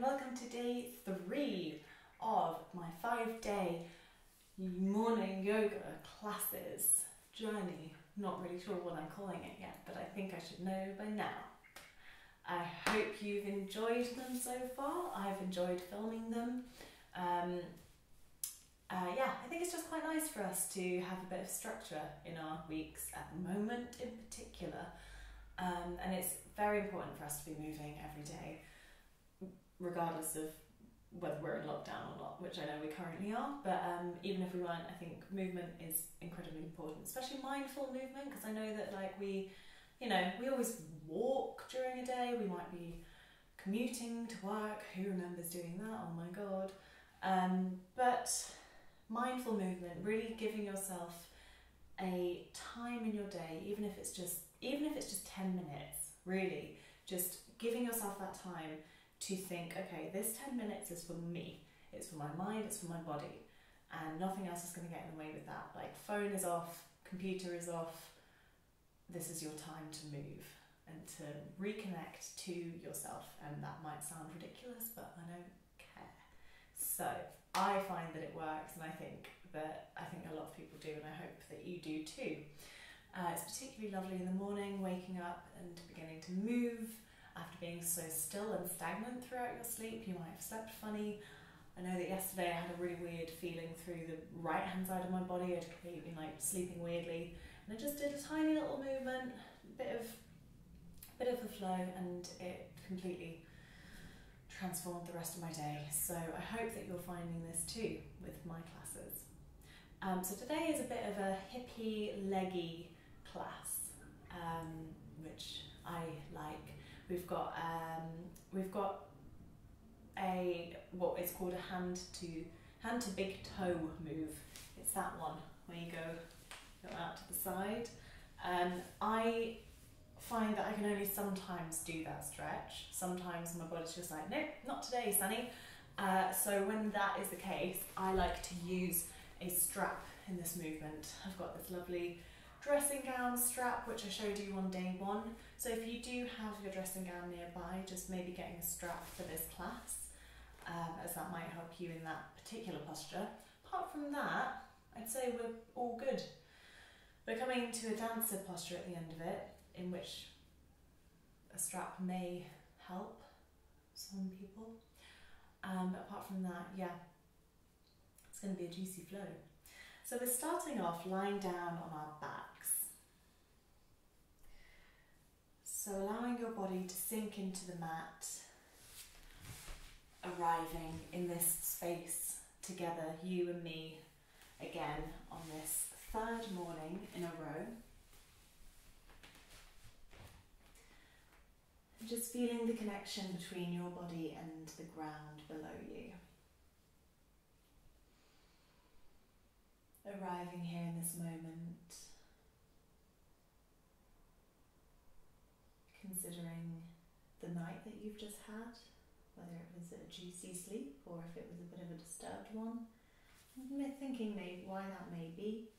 welcome to day 3 of my 5-day morning yoga classes journey. Not really sure what I'm calling it yet, but I think I should know by now. I hope you've enjoyed them so far. I've enjoyed filming them. Yeah, I think it's just quite nice for us to have a bit of structure in our weeks at the moment in particular. And it's very important for us to be moving every day, regardless of whether we're in lockdown or not, which I know we currently are, but even if we weren't, I think movement is incredibly important, especially mindful movement, because I know that we always walk during a day, we might be commuting to work, who remembers doing that, oh my god, but mindful movement, really giving yourself a time in your day, even if it's just 10 minutes, really, just giving yourself that time to think, okay, this 10 minutes is for me, it's for my mind, it's for my body, and nothing else is going to get in the way with that. Like, phone is off, computer is off, this is your time to move and to reconnect to yourself, and that might sound ridiculous, but I don't care. So I find that it works, and I think a lot of people do, and I hope that you do too. It's particularly lovely in the morning, waking up and beginning to move after being so still and stagnant throughout your sleep. You might have slept funny. I know that yesterday I had a really weird feeling through the right hand side of my body. I'd completely been sleeping weirdly, and I just did a tiny little movement, bit of a flow, and it completely transformed the rest of my day. So I hope that you're finding this too with my classes. So today is a bit of a hippie leggy class, which I like. We've got a what is called a hand to big toe move. It's that one where you go out to the side. I find that I can only sometimes do that stretch. Sometimes my body's just like, nope, not today, Sunny. So when that is the case, I like to use a strap in this movement. I've got this lovely dressing gown strap, which I showed you on day 1. So if you do have your dressing gown nearby, just maybe getting a strap for this class, as that might help you in that particular posture. Apart from that, I'd say we're all good. We're coming to a dancer posture at the end of it, in which a strap may help some people. But apart from that, yeah, it's going to be a juicy flow. So we're starting off lying down on our backs. So allowing your body to sink into the mat, arriving in this space together, you and me, again on this 3rd morning in a row. Just feeling the connection between your body and the ground below you. Arriving here in this moment, considering the night that you've just had, whether it was a juicy sleep or if it was a bit of a disturbed one, and thinking maybe why that may be,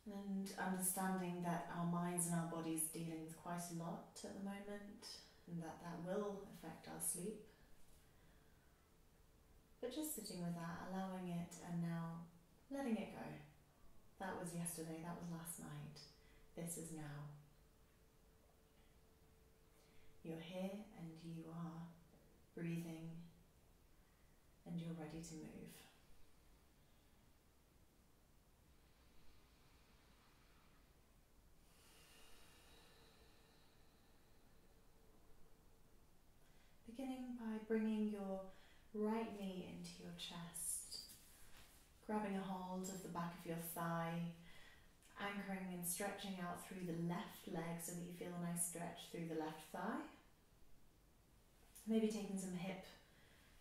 and understanding that our minds and our bodies dealing with quite a lot at the moment, and that will affect our sleep. But just sitting with that, allowing it, and now letting it go. That was yesterday, that was last night, this is now. You're here and you are breathing and you're ready to move. Beginning by bringing your right knee into your chest, grabbing a hold of the back of your thigh, anchoring and stretching out through the left leg so that you feel a nice stretch through the left thigh. Maybe taking some hip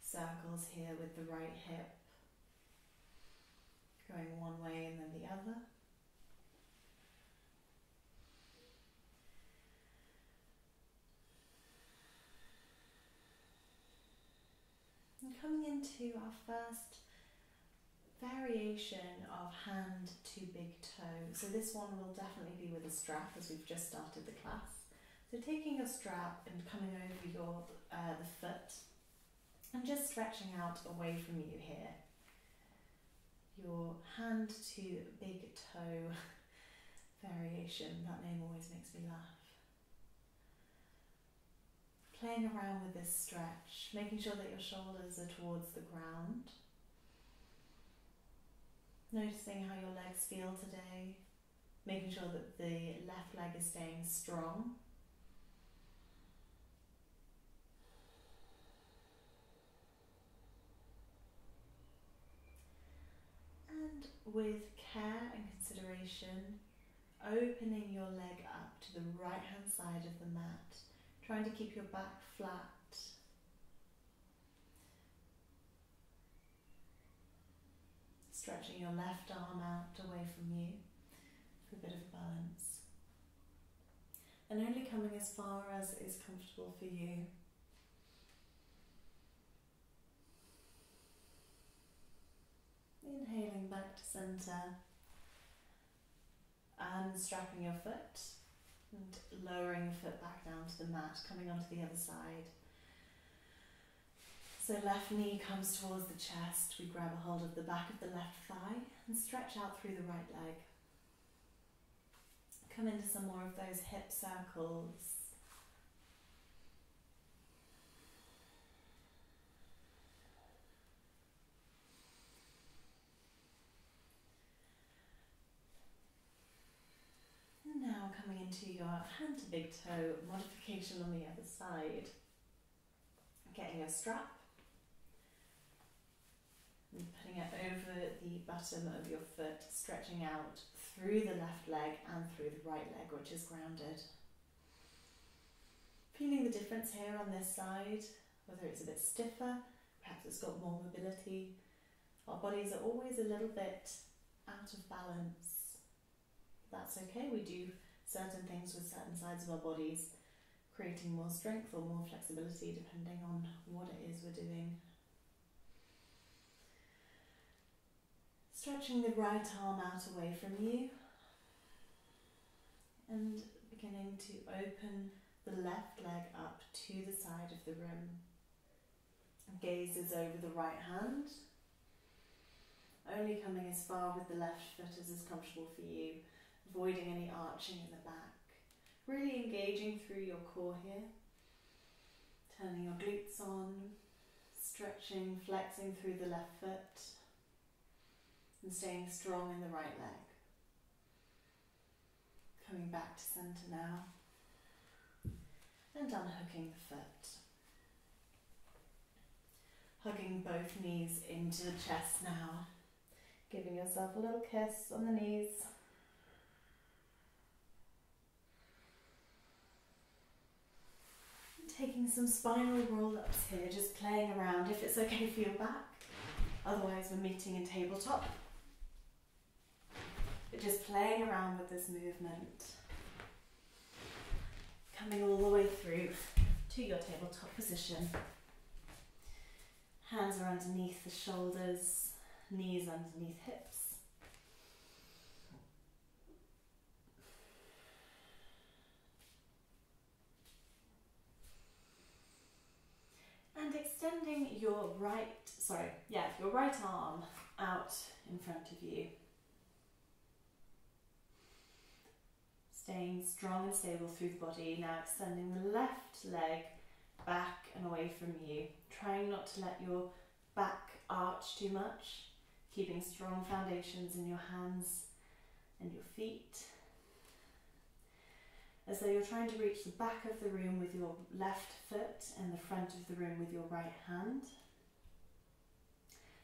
circles here with the right hip, going one way and then the other. And coming into our first variation of hand to big toe. So this one will definitely be with a strap, as we've just started the class. So taking your strap and coming over your the foot and just stretching out away from you here. Your hand to big toe variation, that name always makes me laugh. Playing around with this stretch, making sure that your shoulders are towards the ground. Noticing how your legs feel today, making sure that the left leg is staying strong. And with care and consideration, opening your leg up to the right hand side of the mat, trying to keep your back flat. Stretching your left arm out away from you for a bit of balance. And only coming as far as is comfortable for you. Inhaling back to centre. Unstrapping your foot and lowering your foot back down to the mat, coming onto the other side. So left knee comes towards the chest, we grab a hold of the back of the left thigh and stretch out through the right leg. Come into some more of those hip circles. And now coming into your hand to big toe modification on the other side. Getting your strap. And putting it over the bottom of your foot, stretching out through the left leg and through the right leg, which is grounded. Feeling the difference here on this side, whether it's a bit stiffer, perhaps it's got more mobility. Our bodies are always a little bit out of balance. That's okay, we do certain things with certain sides of our bodies, creating more strength or more flexibility depending on what it is we're doing. Stretching the right arm out away from you and beginning to open the left leg up to the side of the room. Gaze is over the right hand, only coming as far with the left foot as is comfortable for you, avoiding any arching in the back. Really engaging through your core here, turning your glutes on, stretching, flexing through the left foot, and staying strong in the right leg. Coming back to centre now, and unhooking the foot. Hugging both knees into the chest now, giving yourself a little kiss on the knees. Taking some spinal roll-ups here, just playing around if it's okay for your back. Otherwise we're meeting in tabletop. But just playing around with this movement. Coming all the way through to your tabletop position. Hands are underneath the shoulders, knees underneath hips. And extending your right arm out in front of you. Staying strong and stable through the body. Now extending the left leg back and away from you. Trying not to let your back arch too much. Keeping strong foundations in your hands and your feet. As though you're trying to reach the back of the room with your left foot and the front of the room with your right hand.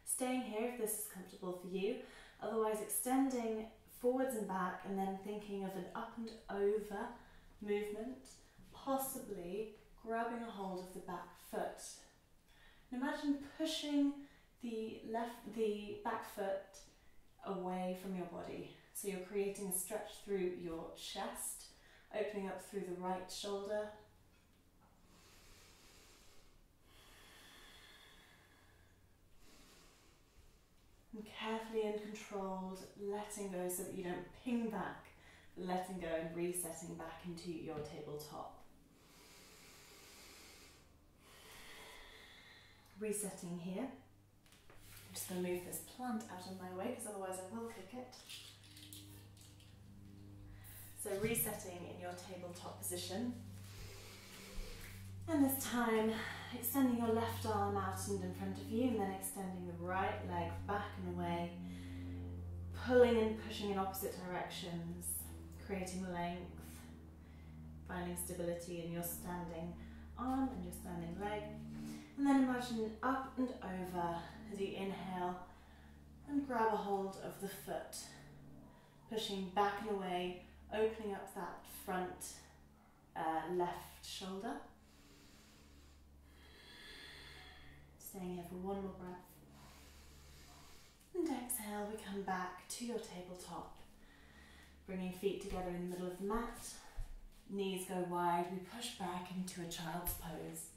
Staying here if this is comfortable for you. Otherwise extending forwards and back and then thinking of an up and over movement. Possibly grabbing a hold of the back foot. And imagine pushing the back foot away from your body. So you're creating a stretch through your chest. Opening up through the right shoulder. And carefully and controlled, letting go so that you don't ping back, letting go and resetting back into your tabletop. Resetting here. I'm just going to move this plant out of my way because otherwise I will kick it. So resetting in your tabletop position. And this time, extending your left arm out and in front of you, and then extending the right leg back and away, pulling and pushing in opposite directions, creating length, finding stability in your standing arm and your standing leg. And then imagine up and over as you inhale and grab a hold of the foot, pushing back and away, opening up that front left shoulder. Staying here for one more breath. And exhale, we come back to your tabletop. Bringing feet together in the middle of the mat. Knees go wide, we push back into a child's pose.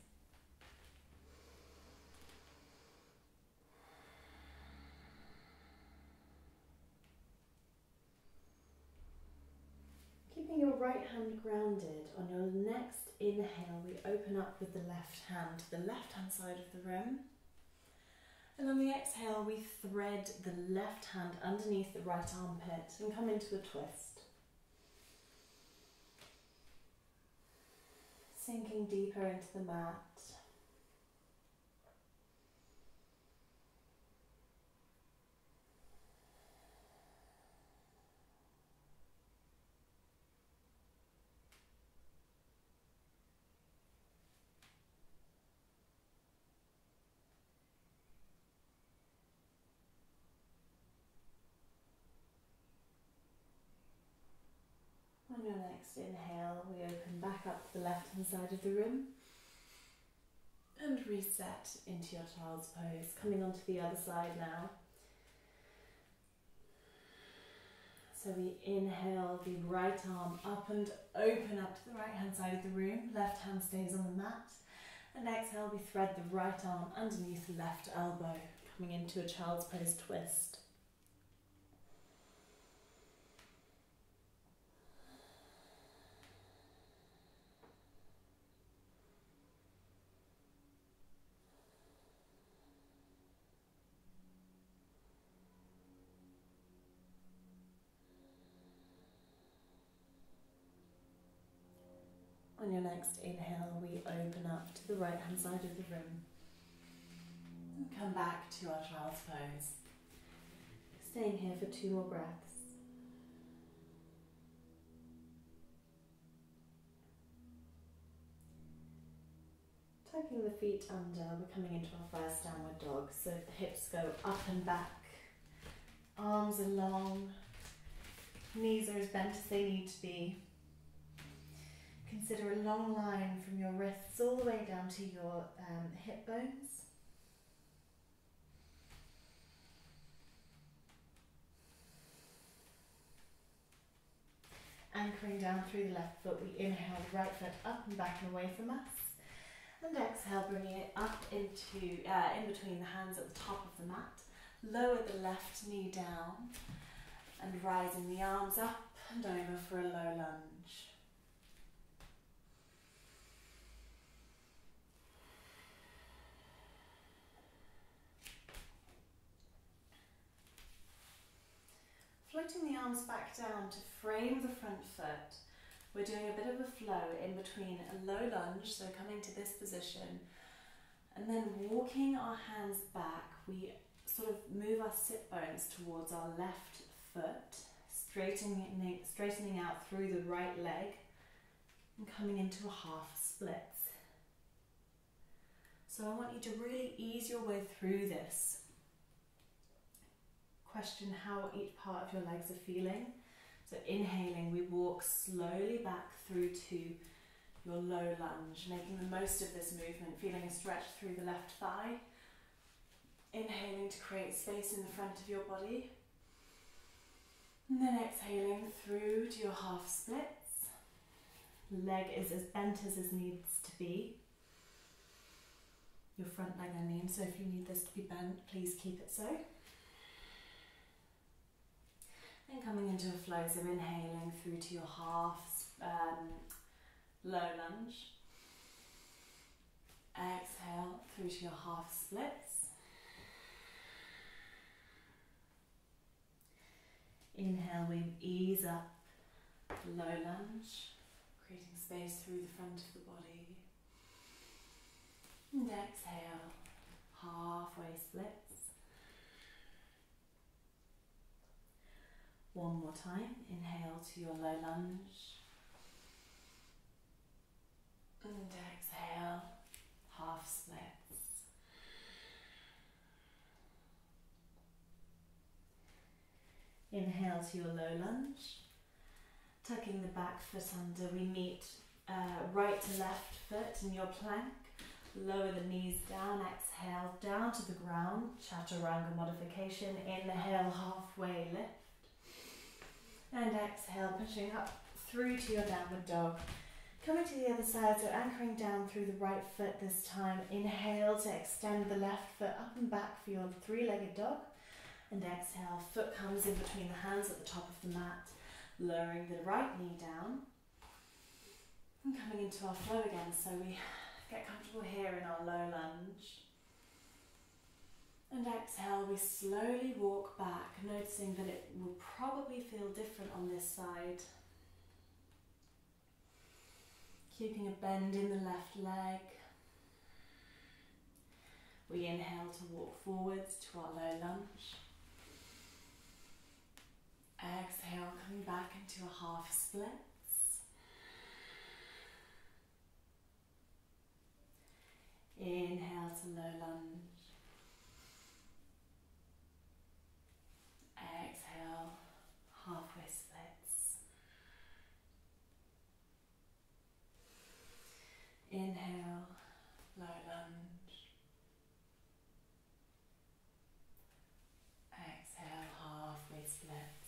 Keeping your right hand grounded, on your next inhale, we open up with the left hand to the left-hand side of the room. And on the exhale, we thread the left hand underneath the right armpit and come into a twist. Sinking deeper into the mat. On your next inhale, we open back up to the left-hand side of the room and reset into your child's pose, coming onto the other side now. So we inhale the right arm up and open up to the right-hand side of the room, left hand stays on the mat, and exhale, we thread the right arm underneath the left elbow, coming into a child's pose twist. On your next inhale, we open up to the right hand side of the room and come back to our child's pose. Staying here for 2 more breaths. Tucking the feet under, we're coming into our first downward dog. So the hips go up and back, arms are long, knees are as bent as they need to be. Consider a long line from your wrists all the way down to your hip bones. Anchoring down through the left foot, we inhale the right foot up and back and away from us. And exhale, bringing it up into in between the hands at the top of the mat. Lower the left knee down and rising the arms up and over for a low lunge. Floating the arms back down to frame the front foot. We're doing a bit of a flow in between a low lunge, so coming to this position, and then walking our hands back, we sort of move our sit bones towards our left foot, straightening out through the right leg, and coming into a half split. So I want you to really ease your way through this. Question how each part of your legs are feeling. So inhaling, we walk slowly back through to your low lunge, making the most of this movement, feeling a stretch through the left thigh. Inhaling to create space in the front of your body. And then exhaling through to your half splits. Leg is as bent as it needs to be. Your front leg, I mean, so if you need this to be bent, please keep it so. And coming into a flow, so inhaling through to your half low lunge. Exhale through to your half splits. Inhale, we ease up, low lunge, creating space through the front of the body. And exhale, halfway splits. One more time, inhale to your low lunge. And exhale, half splits. Inhale to your low lunge. Tucking the back foot under, we meet right to left foot in your plank. Lower the knees down, exhale down to the ground, chaturanga modification. Inhale, halfway lift. And exhale, pushing up through to your downward dog. Coming to the other side, so anchoring down through the right foot this time. Inhale to extend the left foot up and back for your three-legged dog. And exhale, foot comes in between the hands at the top of the mat. Lowering the right knee down. And coming into our flow again, so we get comfortable here in our low lunge. And exhale, we slowly walk back, noticing that it will probably feel different on this side. Keeping a bend in the left leg. We inhale to walk forwards to our low lunge. Exhale, coming back into a half splits. Inhale to low lunge. Exhale, halfway splits. Inhale, low lunge. Exhale, halfway splits.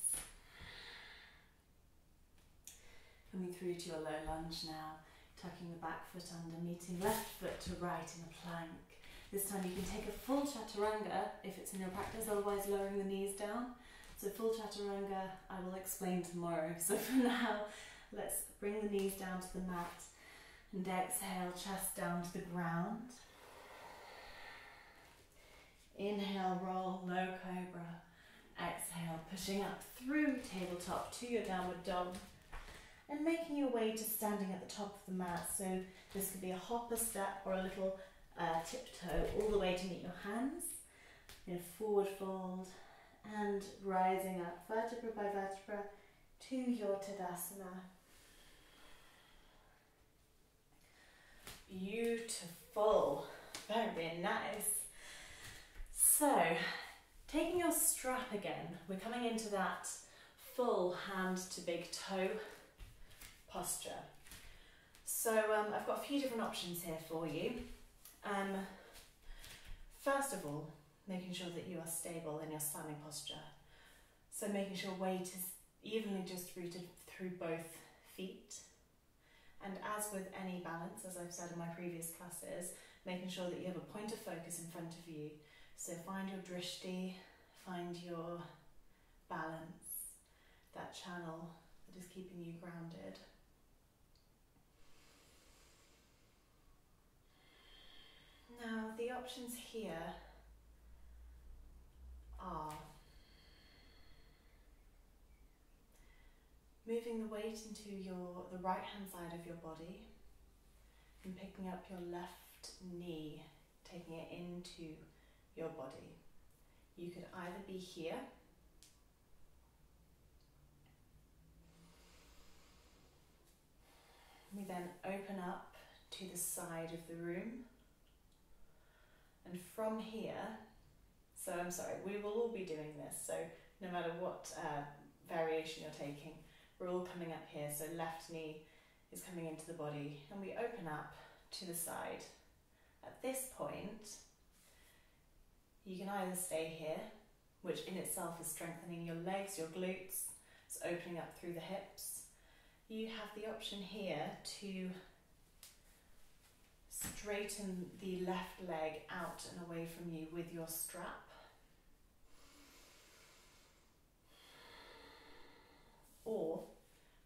Coming through to your low lunge now, tucking the back foot under, meeting left foot to right in a plank. This time you can take a full chaturanga if it's in your practice, otherwise lowering the knees down. So full chaturanga I will explain tomorrow. So for now, let's bring the knees down to the mat and exhale, chest down to the ground. Inhale, roll, low cobra. Exhale, pushing up through tabletop to your downward dog. And making your way to standing at the top of the mat. So this could be a hopper step or a little tiptoe all the way to meet your hands. In a forward fold and rising up vertebra by vertebra to your Tadasana. Beautiful, very nice. So taking your strap again, we're coming into that full hand to big toe posture. So I've got a few different options here for you. First of all, making sure that you are stable in your standing posture. So making sure weight is evenly distributed through both feet. And as with any balance, as I've said in my previous classes, making sure that you have a point of focus in front of you. So find your drishti, find your balance, that channel that is keeping you grounded. Now the options here are moving the weight into the right hand side of your body and picking up your left knee, taking it into your body. You could either be here we then open up to the side of the room. And from here, so I'm sorry, we will all be doing this, so no matter what variation you're taking, we're all coming up here, so left knee is coming into the body, and we open up to the side. At this point, you can either stay here, which in itself is strengthening your legs, your glutes, it's opening up through the hips. You have the option here to straighten the left leg out and away from you with your strap. Or,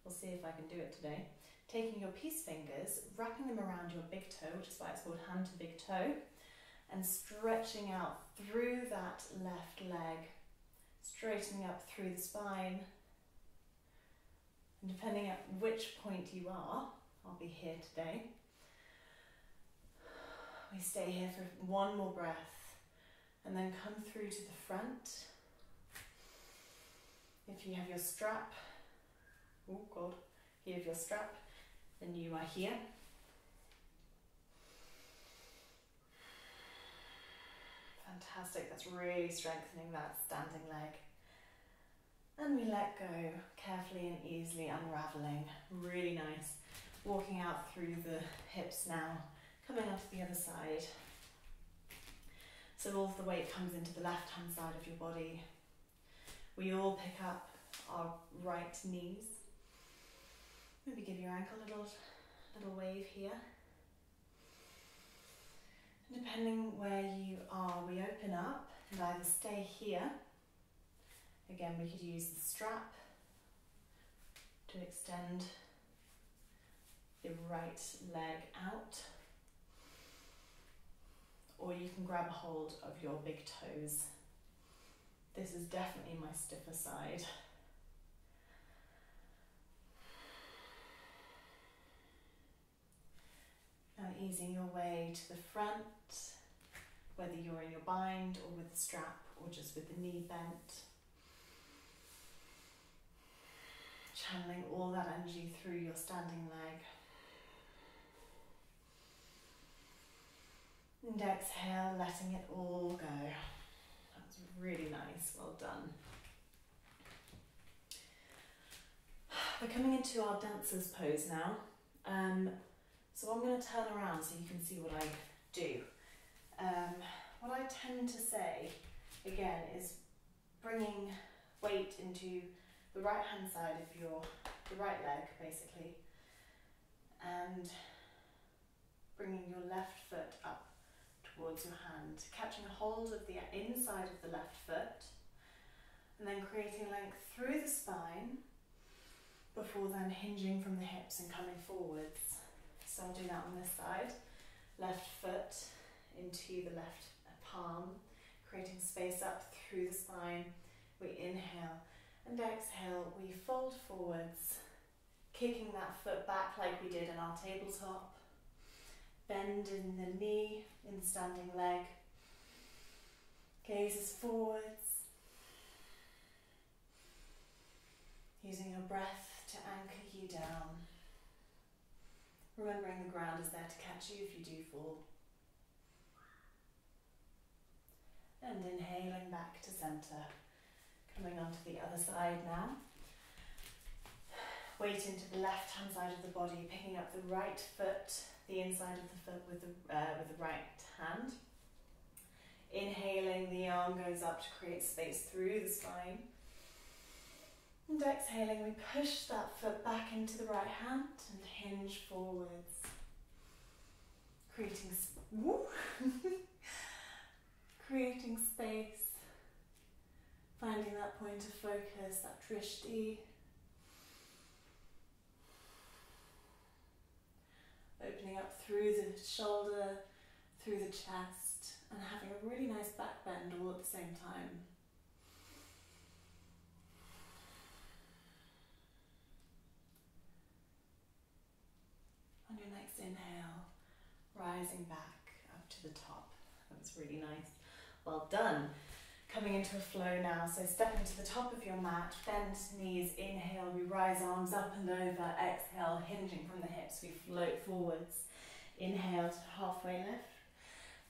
we'll see if I can do it today, taking your peace fingers, wrapping them around your big toe, which is why it's called hand to big toe, and stretching out through that left leg, straightening up through the spine. And depending at which point you are, I'll be here today. We stay here for one more breath and then come through to the front. If you have your strap, oh God, if you have your strap, then you are here. Fantastic, that's really strengthening that standing leg. And we let go, carefully and easily unraveling, really nice. Walking out through the hips now, coming onto the other side. So all of the weight comes into the left hand side of your body. We all pick up our right knees. Maybe give your ankle a little wave here. And depending where you are, we open up and either stay here. Again, we could use the strap to extend the right leg out. Or you can grab a hold of your big toes. This is definitely my stiffer side. Now easing your way to the front, whether you're in your bind or with the strap or just with the knee bent. Channeling all that energy through your standing leg. And exhale, letting it all go. That was really nice, well done. We're coming into our dancer's pose now. So I'm going to turn around so you can see what I do. What I tend to say, again, is bringing weight into the right hand side of the right leg, basically, and bringing your left foot up towards your hand, catching a hold of the inside of the left foot, and then creating length through the spine before then hinging from the hips and coming forwards. So I'll do that on this side. Left foot into the left palm, creating space up through the spine. We inhale and exhale, we fold forwards, kicking that foot back like we did in our tabletop. Bend in the knee, in the standing leg. Gazes forwards. Using your breath to anchor you down. Remembering the ground is there to catch you if you do fall. And inhaling back to center. Coming onto the other side now. Weight into the left hand side of the body, picking up the right foot, the inside of the foot with the right hand. Inhaling, the arm goes up to create space through the spine. And exhaling, we push that foot back into the right hand and hinge forwards. Creating, creating space. Finding that point of focus, that drishti. Opening up through the shoulder, through the chest, and having a really nice back bend all at the same time. On your next inhale, rising back up to the top. That was really nice. Well done. Coming into a flow now, so step into the top of your mat, bend knees, inhale, we rise arms up and over, exhale, hinging from the hips, we float forwards. Inhale to halfway lift.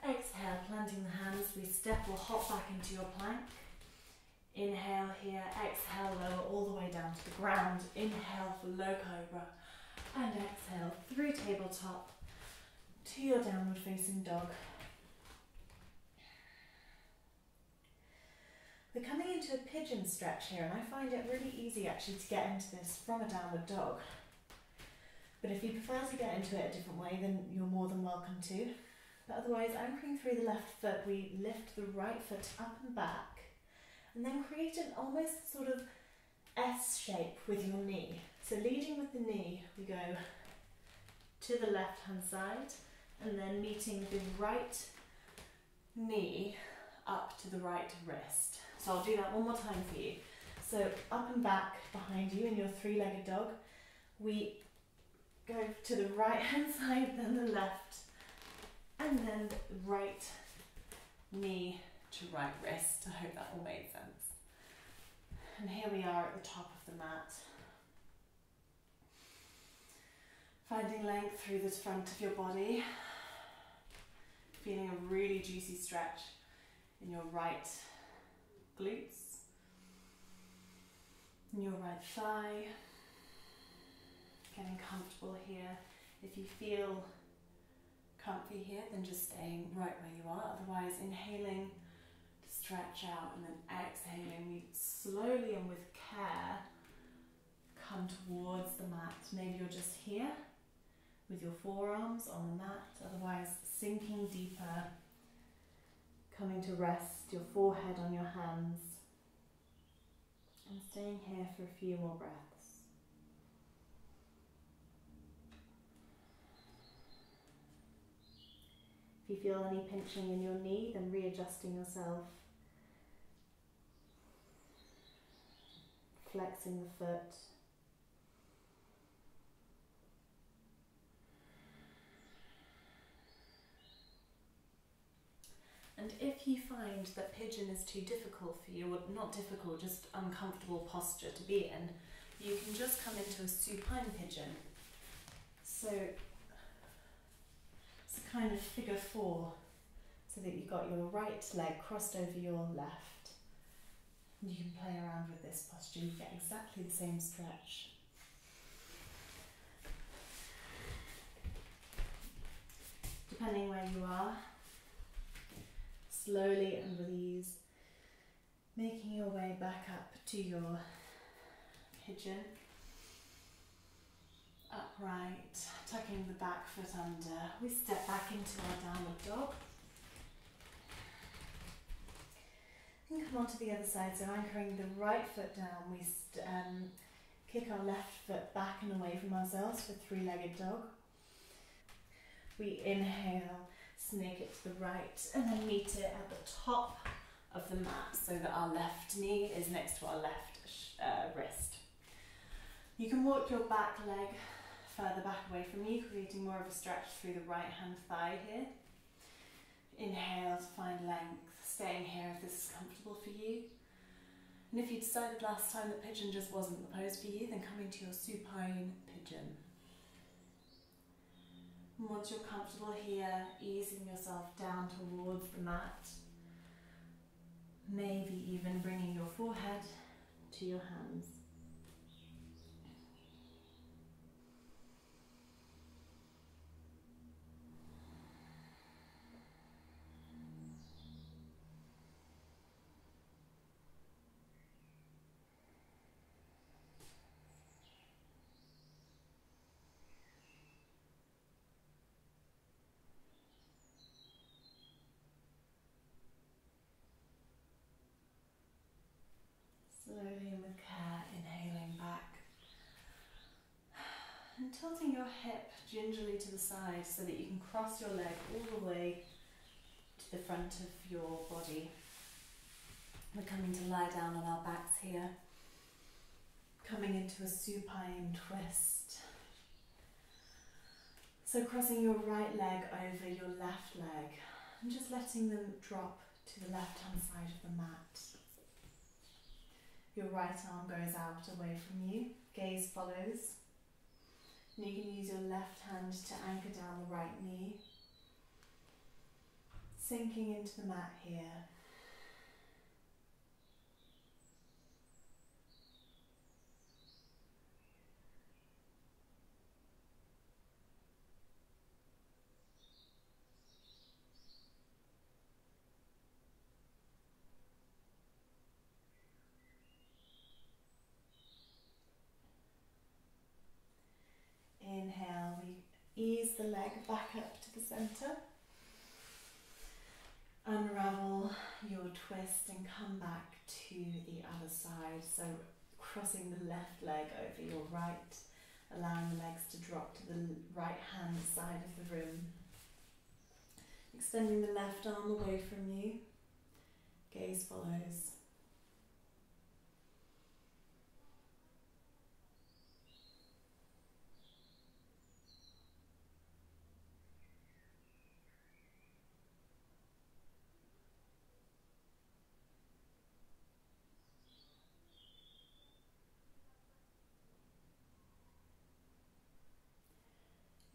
Exhale, planting the hands, we step or hop back into your plank. Inhale here, exhale, lower all the way down to the ground. Inhale for low cobra, and exhale through tabletop to your downward facing dog. We're coming into a pigeon stretch here, and I find it really easy actually to get into this from a downward dog. But if you prefer to get into it a different way, then you're more than welcome to. But otherwise, anchoring through the left foot, we lift the right foot up and back, and then create an almost sort of S shape with your knee. So leading with the knee, we go to the left hand side, and then meeting the right knee up to the right wrist. So I'll do that one more time for you. So up and back behind you in your three-legged dog. We go to the right hand side, then the left, and then the right knee to right wrist. I hope that all made sense. And here we are at the top of the mat. Finding length through the front of your body. Feeling a really juicy stretch in your right glutes, in your right thigh. Getting comfortable here. If you feel comfy here, then just staying right where you are. Otherwise, inhaling to stretch out and then exhaling. We slowly and with care come towards the mat. Maybe you're just here with your forearms on the mat. Otherwise, sinking deeper, coming to rest your forehead on your hands, and staying here for a few more breaths. If you feel any pinching in your knee, then readjusting yourself, flexing the foot. And if you find that pigeon is too difficult for you, or not difficult, just uncomfortable posture to be in, you can just come into a supine pigeon. So it's a kind of figure four, so that you've got your right leg crossed over your left. And you can play around with this posture, you get exactly the same stretch. Depending where you are, slowly and with ease, making your way back up to your pigeon. Upright, tucking the back foot under. We step back into our downward dog. And come on to the other side, so anchoring the right foot down, we kick our left foot back and away from ourselves for three-legged dog. We inhale, snake it to the right, and then meet it at the top of the mat so that our left knee is next to our left wrist. You can walk your back leg further back away from you, creating more of a stretch through the right hand thigh here. Inhale to find length, staying here if this is comfortable for you. And if you decided last time that pigeon just wasn't the pose for you, then coming to your supine pigeon. And once you're comfortable here, easing yourself down towards the mat, maybe even bringing your forehead to your hands. Slowly and with care, inhaling back. And tilting your hip gingerly to the side so that you can cross your leg all the way to the front of your body. We're coming to lie down on our backs here. Coming into a supine twist. So crossing your right leg over your left leg and just letting them drop to the left hand side of the mat. Your right arm goes out away from you, gaze follows. And you can use your left hand to anchor down the right knee. Sinking into the mat here. Inhale, we ease the leg back up to the centre. Unravel your twist and come back to the other side. So crossing the left leg over your right allowing the legs to drop to the right hand side of the room. Extending the left arm away from you, gaze follows.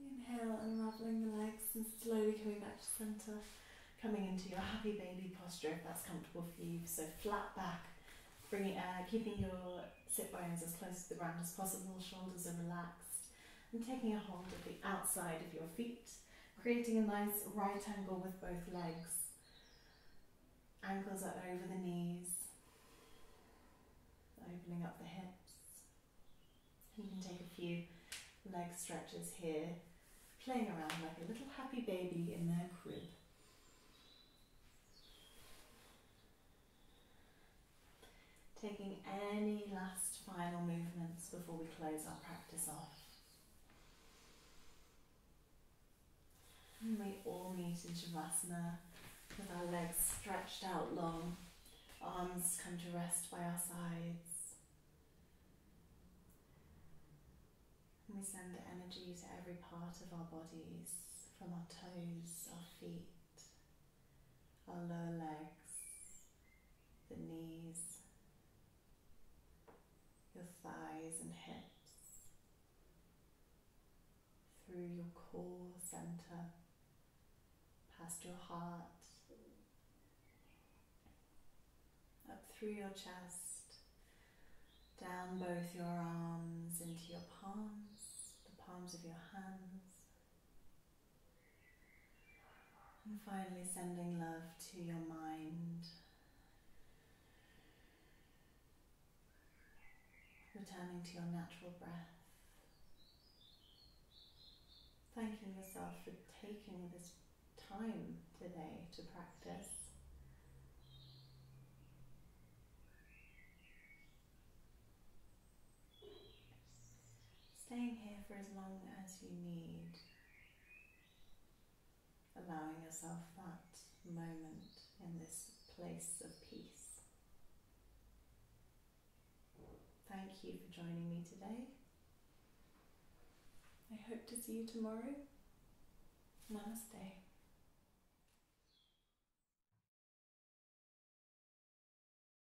Inhale, unravelling the legs and slowly coming back to centre, coming into your happy baby posture if that's comfortable for you. So flat back, keeping your sit bones as close to the ground as possible, shoulders are relaxed, and taking a hold of the outside of your feet, creating a nice right angle with both legs. Ankles are over the knees, opening up the hips. You can take a few leg stretches here, playing around like a little happy baby in their crib. Taking any last final movements before we close our practice off. And we all meet in Shavasana with our legs stretched out long, arms come to rest by our sides. And we send energy to every part of our bodies, from our toes, our feet, our lower legs, the knees, your thighs and hips, through your core center, past your heart, up through your chest, down both your arms into your palms, the palms of your hands, and finally sending love to your mind, returning to your natural breath, thanking yourself for taking this time today to practice. Staying here for as long as you need, allowing yourself that moment in this place of peace. Thank you for joining me today. I hope to see you tomorrow. Namaste.